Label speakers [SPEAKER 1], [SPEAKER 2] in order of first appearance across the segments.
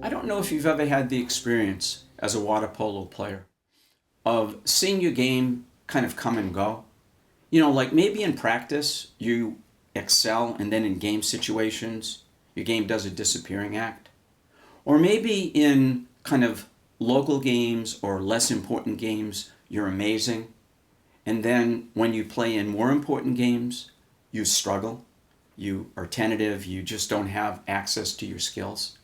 [SPEAKER 1] I don't know if you've ever had the experience as a water polo player of seeing your game kind of come and go. Like maybe in practice you excel and then in game situations your game does a disappearing act. Or maybe in kind of local games or less important games you're amazing, and then when you play in more important games you struggle, you are tentative, you just don't have access to your skills.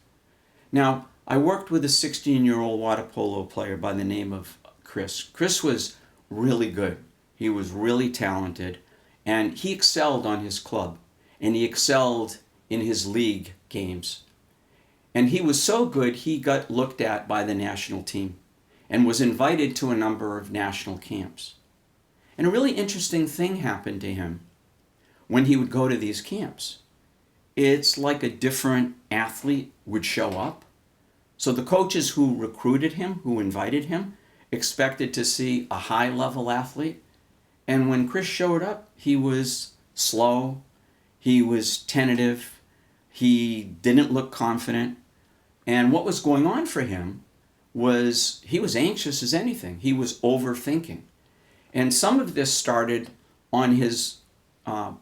[SPEAKER 1] Now, I worked with a 16-year-old water polo player by the name of Chris. Chris was really good. He was really talented, and he excelled on his club, and he excelled in his league games. And he was so good, he got looked at by the national team and was invited to a number of national camps. And a really interesting thing happened to him when he would go to these camps. It's like a different athlete would show up. So the coaches who recruited him, who invited him, expected to see a high-level athlete. And when Chris showed up, he was slow, he was tentative, he didn't look confident. And what was going on for him was he was anxious as anything. He was overthinking. And some of this started on his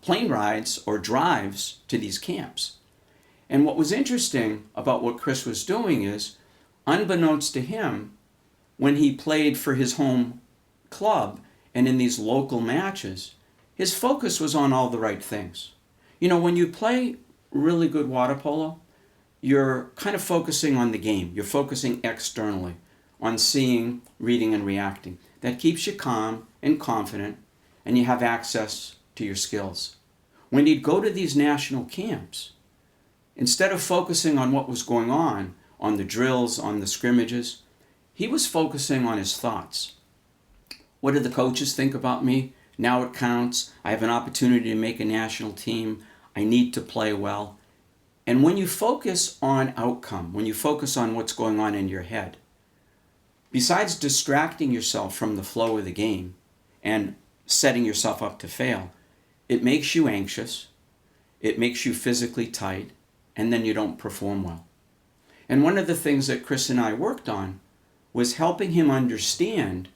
[SPEAKER 1] plane rides or drives to these camps. And what was interesting about what Chris was doing is, unbeknownst to him, when he played for his home club and in these local matches, his focus was on all the right things. When you play really good water polo, you're kind of focusing on the game. You're focusing externally on seeing, reading, and reacting. That keeps you calm and confident, and you have access to your skills. When he'd go to these national camps, instead of focusing on what was going on the drills, on the scrimmages, he was focusing on his thoughts. What do the coaches think about me? Now it counts. I have an opportunity to make a national team. I need to play well. And when you focus on outcome, when you focus on what's going on in your head, besides distracting yourself from the flow of the game and setting yourself up to fail, it makes you anxious, it makes you physically tight, and then you don't perform well. And one of the things that Chris and I worked on was helping him understand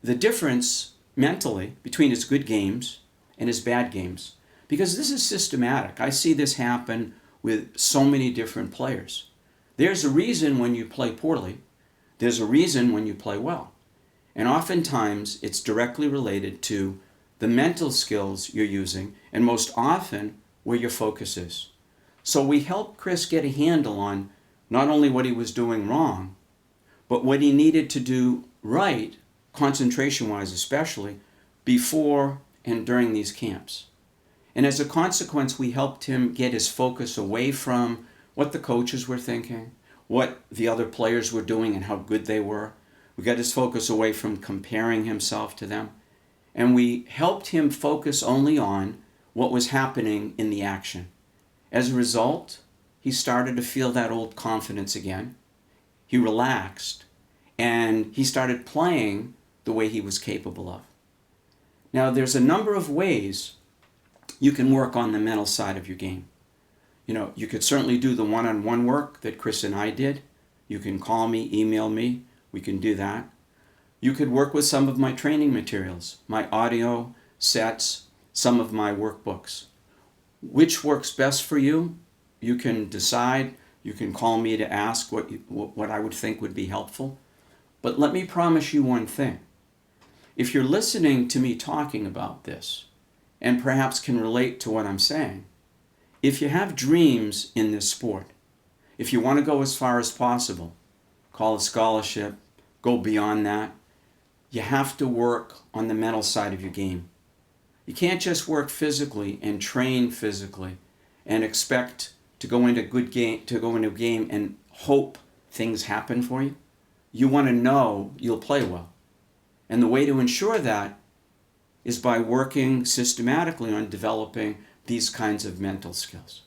[SPEAKER 1] the difference mentally between his good games and his bad games. Because this is systematic. I see this happen with so many different players. There's a reason when you play poorly. There's a reason when you play well. And oftentimes it's directly related to the mental skills you're using, and most often where your focus is. So we helped Chris get a handle on not only what he was doing wrong, but what he needed to do right, concentration-wise especially, before and during these camps. And as a consequence, we helped him get his focus away from what the coaches were thinking, what the other players were doing and how good they were. We got his focus away from comparing himself to them. And we helped him focus only on what was happening in the action. As a result, he started to feel that old confidence again. He relaxed, and he started playing the way he was capable of. Now, there's a number of ways you can work on the mental side of your game. You could certainly do the one-on-one work that Chris and I did. You can call me, email me. We can do that. You could work with some of my training materials, my audio sets, some of my workbooks. Which works best for you? You can decide. You can call me to ask what I would think would be helpful. But let me promise you one thing. If you're listening to me talking about this, and perhaps can relate to what I'm saying, if you have dreams in this sport, if you want to go as far as possible, call a scholarship, go beyond that, you have to work on the mental side of your game. You can't just work physically and train physically and expect to go into a game and hope things happen for you. You want to know you'll play well. And the way to ensure that is by working systematically on developing these kinds of mental skills.